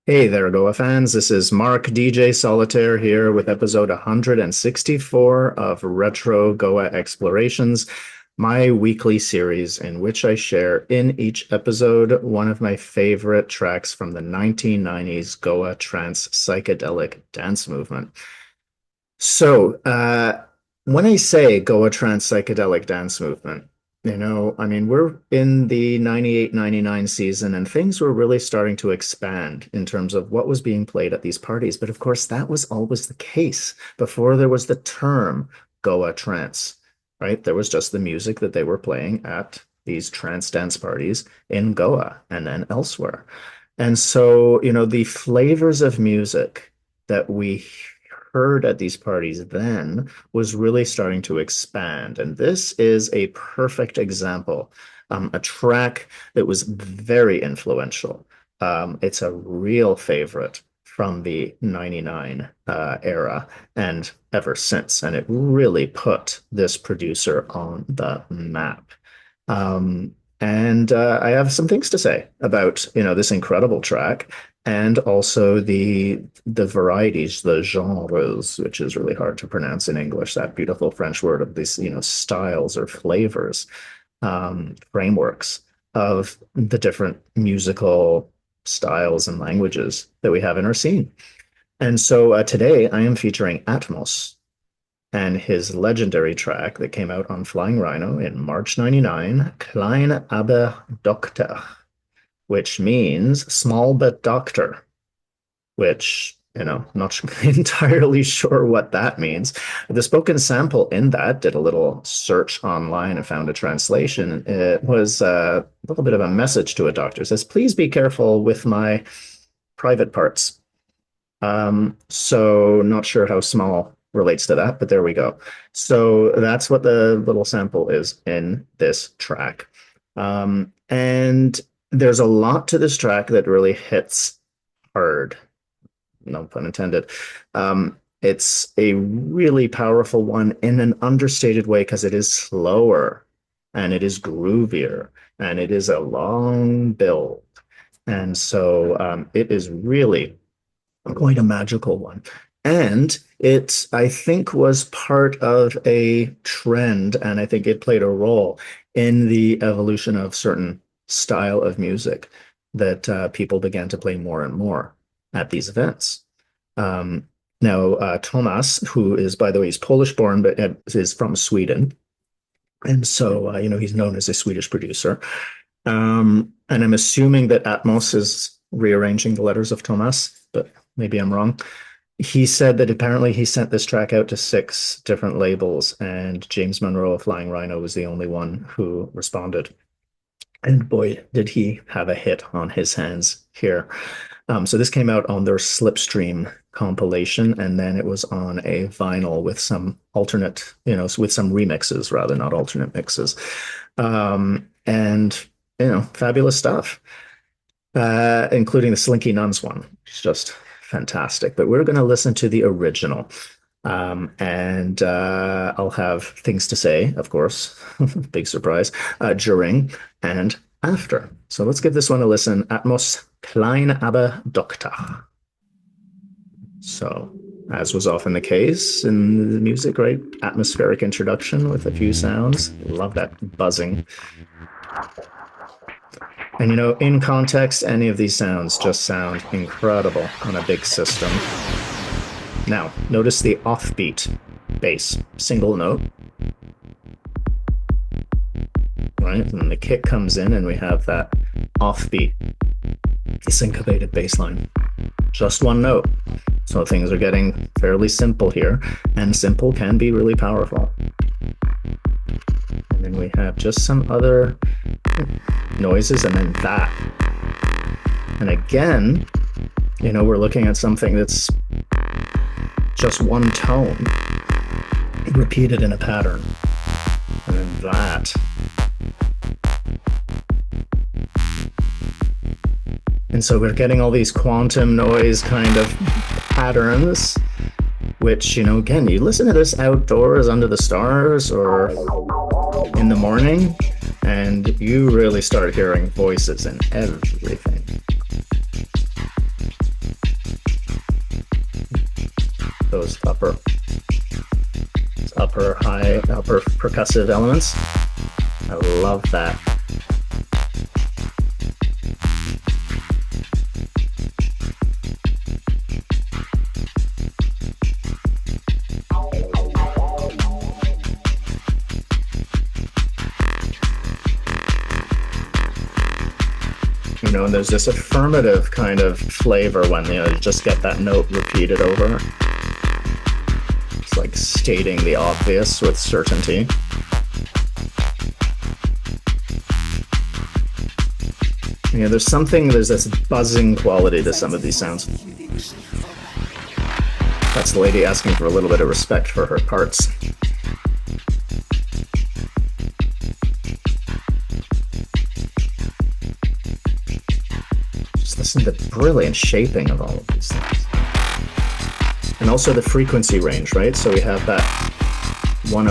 Hey there, Goa fans. This is Mark DJ Solitaire here with episode 164 of Retro Goa Explorations, my weekly series in which I share in each episode one of my favorite tracks from the 1990s Goa Trance psychedelic dance movement. So, when I say Goa Trance psychedelic dance movement, we're in the 98, 99 season, and things were really starting to expand in terms of what was being played at these parties. But of course, that was always the case before there was the term Goa Trance, right? There was just the music that they were playing at these trance dance parties in Goa and then elsewhere. And so, the flavors of music that we heard at these parties then was really starting to expand. And this is a perfect example, a track that was very influential. It's a real favorite from the 99 era and ever since. And it really put this producer on the map. And I have some things to say about, this incredible track and also the varieties, the genres, which is really hard to pronounce in English, that beautiful French word of these, styles or flavors, frameworks of the different musical styles and languages that we have in our scene. And so today I am featuring Atmos and his legendary track that came out on Flying Rhino in March 99, Klein Aber Doktor, which means small but doctor, which, not entirely sure what that means. The spoken sample in that did a little search online and found a translation. It was a little bit of a message to a doctor. It says, please be careful with my private parts. So not sure how small relates to that, but there we go. So that's what the little sample is in this track. And there's a lot to this track that really hits hard. No pun intended. It's a really powerful one in an understated way because it is slower and it is groovier and it is a long build. And so it is really quite a magical one. And it, I think, was part of a trend, and I think it played a role in the evolution of certain style of music that people began to play more and more at these events. Now, Thomas, who is, by the way, he's Polish born, but is from Sweden. And so, he's known as a Swedish producer. And I'm assuming that Atmos is rearranging the letters of Thomas, but maybe I'm wrong. He said that apparently he sent this track out to 6 different labels, and James Monroe of Flying Rhino was the only one who responded. And boy, did he have a hit on his hands here. So this came out on their Slipstream compilation, and then it was on a vinyl with some alternate, with some remixes rather, not alternate mixes. And, fabulous stuff, including the Slinky Nuns one. It's just fantastic. But we're going to listen to the original. And I'll have things to say, of course, big surprise, during and after. So let's give this one a listen. Atmos Klein Aber Doktor. So, as was often the case in the music, right? Atmospheric introduction with a few sounds. Love that buzzing. And in context, any of these sounds just sound incredible on a big system. Now, notice the offbeat bass, single note. Right? And then the kick comes in and we have that offbeat, syncopated bass line. Just one note. So things are getting fairly simple here, and simple can be really powerful. And then we have just some other noises and then that. And again, we're looking at something that's just one tone repeated in a pattern. And then that. And so we're getting all these quantum noise kind of patterns, which, again, you listen to this outdoors under the stars or in the morning, and you really start hearing voices and everything. those upper percussive elements. I love that. You know, and there's this affirmative kind of flavor when, you know, you just get that note repeated over. It's like stating the obvious with certainty. You know, there's this buzzing quality to some of these sounds. That's the lady asking for a little bit of respect for her parts. Just listen to the brilliant shaping of all of these things. And also the frequency range, right? So we have that one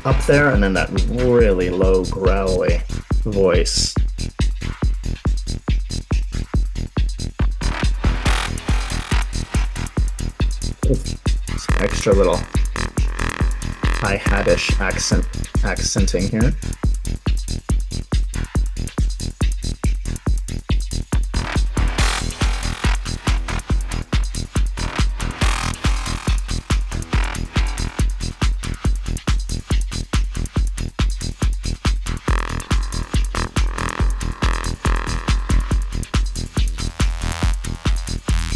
up there, and then that really low, growly voice. Some extra little hi-hat-ish accenting here.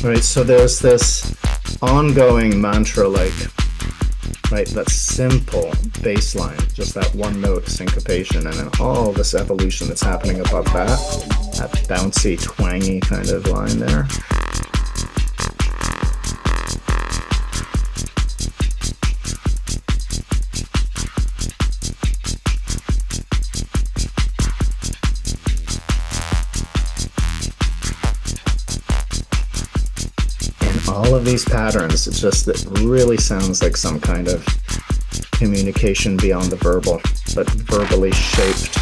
Right, so there's this ongoing mantra-like, right, that simple bass line, just that one note syncopation, and then all this evolution that's happening above that bouncy, twangy kind of line there. All of these patterns, it's just, it really sounds like some kind of communication beyond the verbal, but verbally shaped.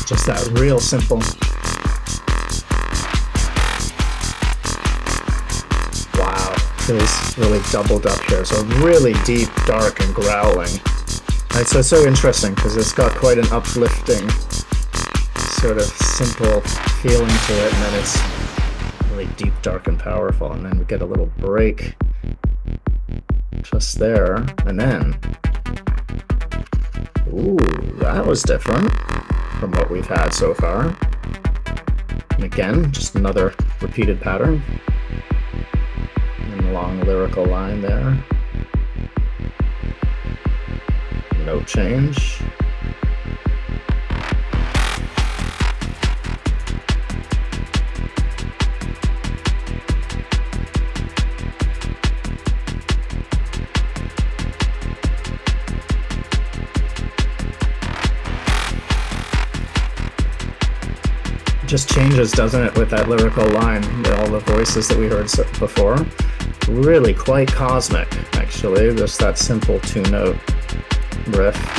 Just that real simple. Wow, feels really doubled up here. So really deep, dark, and growling. Right, so it's so interesting because it's got quite an uplifting, sort of simple feeling to it, and then it's really deep, dark, and powerful, and then we get a little break just there, and then, ooh, that was different from what we've had so far. And again, just another repeated pattern. And a long lyrical line there. No change. Just changes, doesn't it, with that lyrical line, all the voices that we heard before. Really quite cosmic, actually, just that simple two-note riff.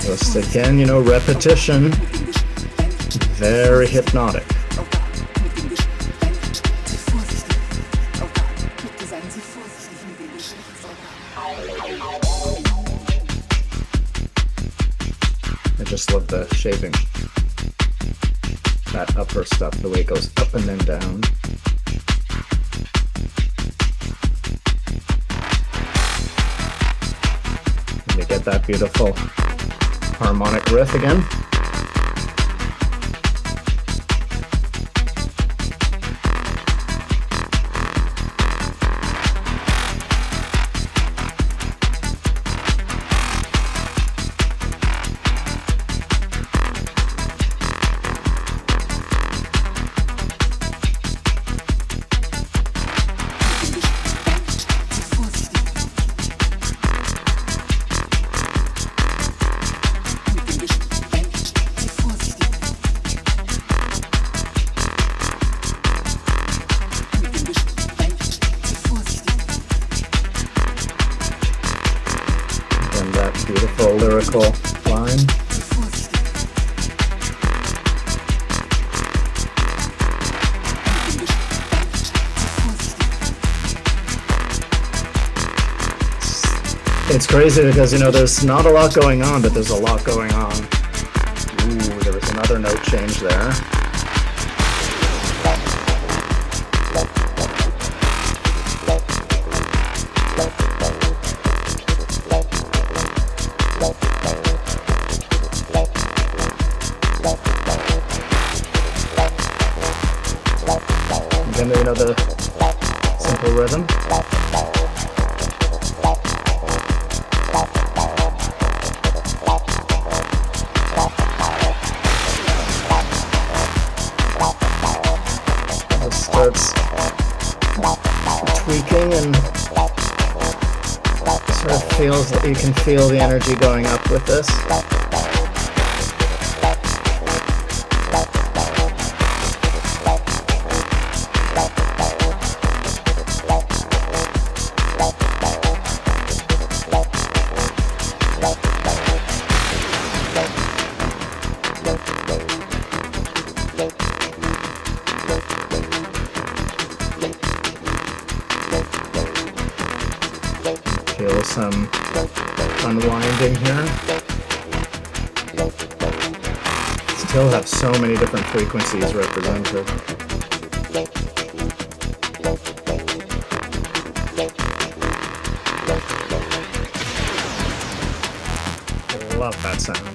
Just again, you know, repetition, very hypnotic. just love the shaping. That upper stuff, the way it goes up and then down. And you get that beautiful harmonic riff again. Beautiful lyrical line. It's crazy because, there's not a lot going on, but there's a lot going on. Ooh, there was another note change there. The simple rhythm. It starts tweaking and sort of feels that you can feel the energy going up with this. Feel some unwinding here. Still have so many different frequencies represented. I love that sound.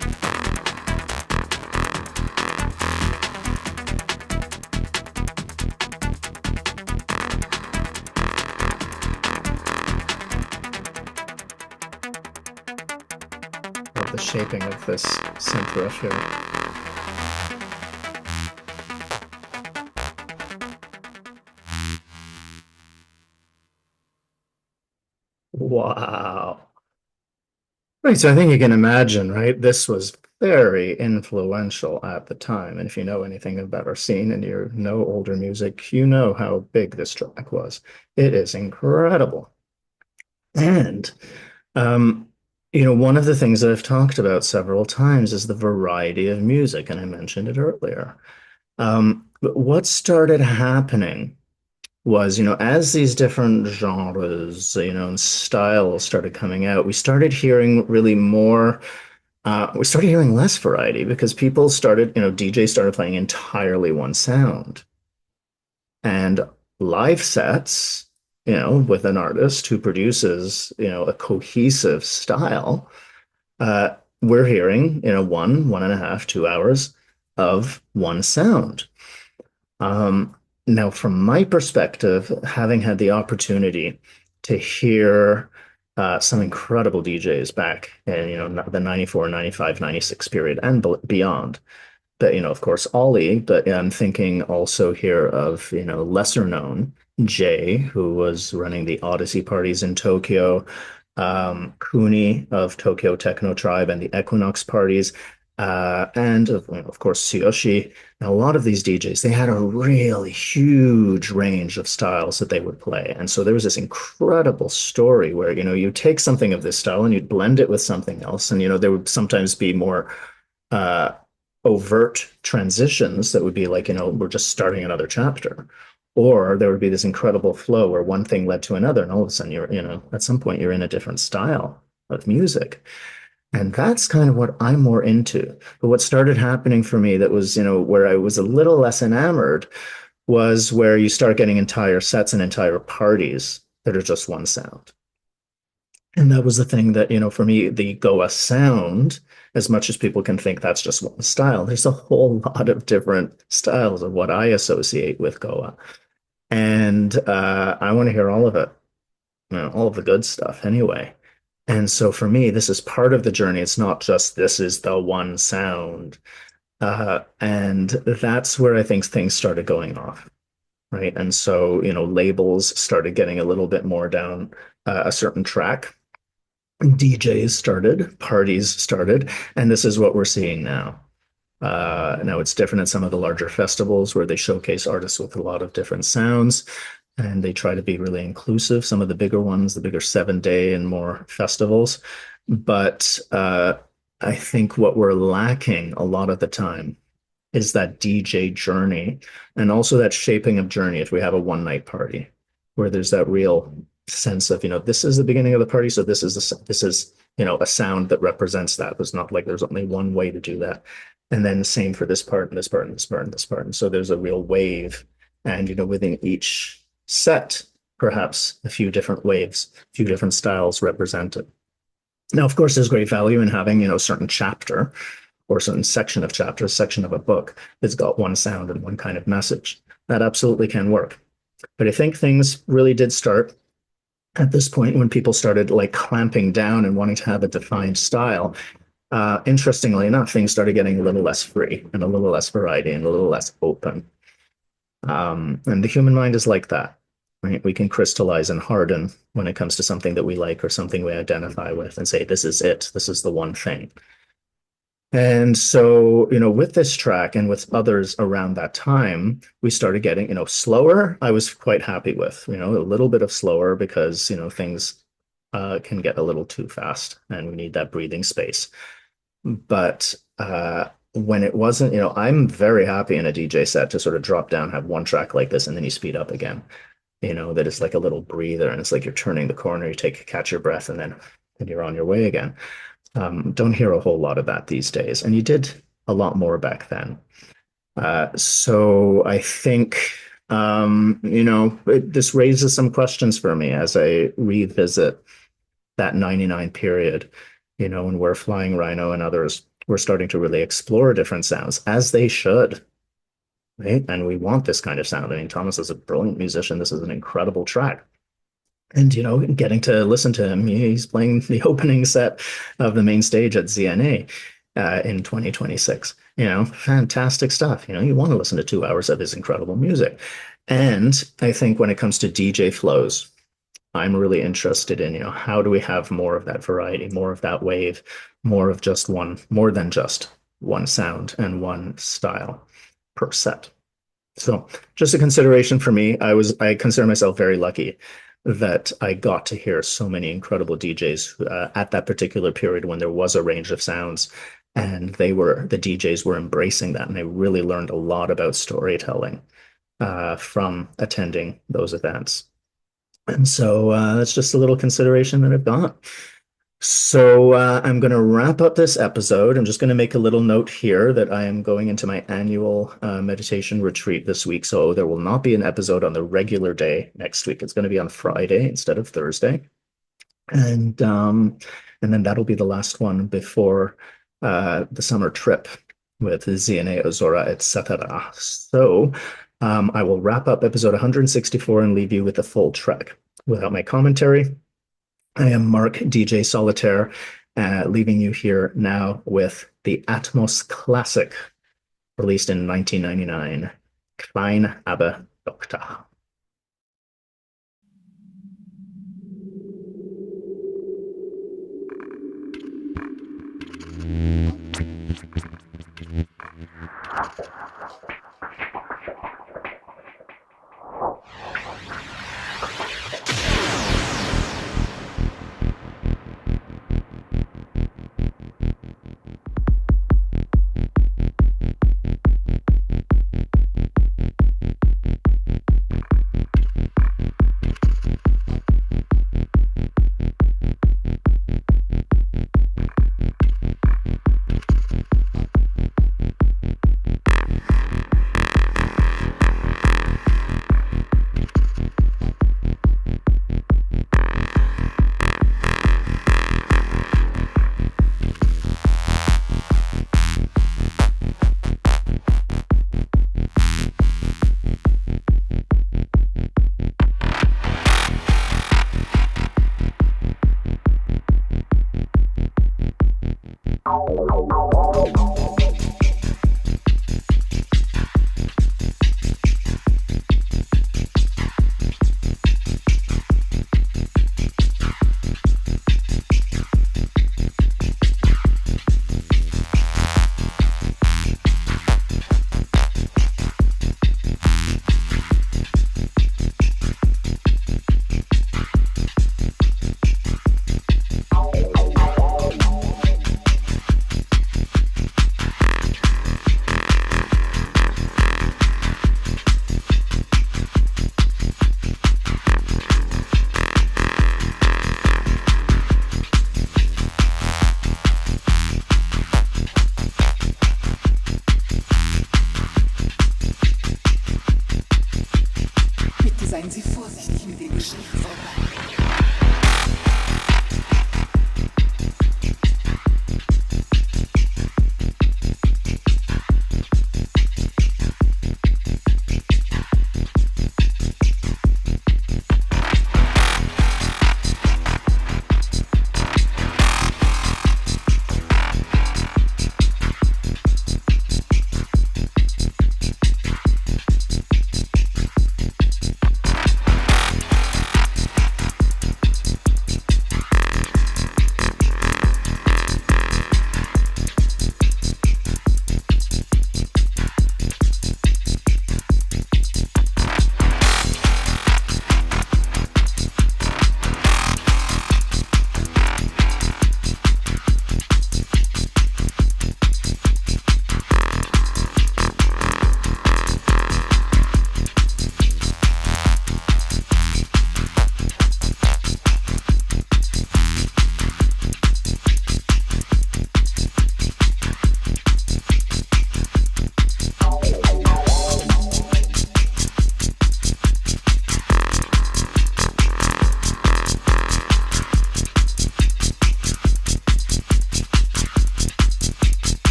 The shaping of this synth riff here. Wow. Right, so I think you can imagine, right? This was very influential at the time. And if you know anything about our scene and you know older music, you know how big this track was. It is incredible. And one of the things that I've talked about several times is the variety of music, and I mentioned it earlier. But what started happening was, as these different genres, and styles started coming out, we started hearing really more, we started hearing less variety because people started, DJs started playing entirely one sound. And live sets, with an artist who produces, a cohesive style, we're hearing, 1.5, 2 hours of one sound. Now, from my perspective, having had the opportunity to hear some incredible DJs back in, the 94, 95, 96 period and beyond, but, of course, Ollie, but I'm thinking also here of, lesser known Jay, who was running the Odyssey parties in Tokyo, Kuni of Tokyo Techno Tribe and the Equinox parties, and of course, Tsuyoshi. Now, a lot of these DJs, they had a really huge range of styles that they would play. And so there was this incredible story where, you take something of this style and you'd blend it with something else. And, there would sometimes be more overt transitions that would be like, we're just starting another chapter. Or there would be this incredible flow where one thing led to another, and all of a sudden at some point you're in a different style of music. And that's kind of what I'm more into. But what started happening for me that was, where I was a little less enamored was where you start getting entire sets and entire parties that are just one sound. And that was the thing that, for me, the Goa sound, as much as people can think that's just one style, there's a whole lot of different styles of what I associate with Goa. And I want to hear all of it, all of the good stuff anyway. And so for me, this is part of the journey. It's not just this is the one sound. And that's where I think things started going off, right? And so, labels started getting a little bit more down a certain track. DJs started, parties started, and this is what we're seeing now. Now it's different at some of the larger festivals where they showcase artists with a lot of different sounds and they try to be really inclusive. Some of the bigger ones, the bigger 7 day and more festivals. But I think what we're lacking a lot of the time is that DJ journey and also that shaping of journey if we have a one night party where there's that real sense of, this is the beginning of the party. So this is, a sound that represents that. It's not like there's only one way to do that. And then same for this part and this part and this part and this part. And so there's a real wave. And, within each set, perhaps a few different waves, a few different styles represented. Now, of course, there's great value in having, a certain chapter or a certain section of chapter, section of a book that's got one sound and one kind of message. That absolutely can work. But I think things really did start at this point when people started like clamping down and wanting to have a defined style. Interestingly enough, things started getting a little less free and a little less variety and a little less open. And the human mind is like that, right? We can crystallize and harden when it comes to something that we like or something we identify with and say, this is it. This is the one thing. And so, with this track and with others around that time, we started getting, slower. I was quite happy with, a little bit of slower because, things can get a little too fast and we need that breathing space. But when it wasn't, I'm very happy in a DJ set to sort of drop down, have one track like this, and then you speed up again, that is like a little breather and it's like you're turning the corner, you catch your breath, and then you're on your way again. Don't hear a whole lot of that these days. And you did a lot more back then. So I think, this raises some questions for me as I revisit that 99 period, when we're flying Rhino and others, we're starting to really explore different sounds as they should. Right. And we want this kind of sound. I mean, Thomas is a brilliant musician. This is an incredible track. And, getting to listen to him, he's playing the opening set of the main stage at ZNA in 2026. Fantastic stuff. You want to listen to 2 hours of his incredible music. And I think when it comes to DJ flows, I'm really interested in, how do we have more of that variety, more of that wave, more than just one sound and one style per set. So just a consideration for me. I consider myself very lucky that I got to hear so many incredible DJs at that particular period when there was a range of sounds and the DJs were embracing that. And I really learned a lot about storytelling from attending those events. And so that's just a little consideration that I've got. So I'm going to wrap up this episode. I'm just going to make a little note here that I am going into my annual meditation retreat this week. So there will not be an episode on the regular day next week. It's going to be on Friday instead of Thursday. And then that'll be the last one before the summer trip with ZNA, Azora, etc. So I will wrap up episode 164 and leave you with the full track. Without my commentary, I am Mark DJ Solitaire, leaving you here now with the Atmos classic, released in 1999, Klein Aber Doktor.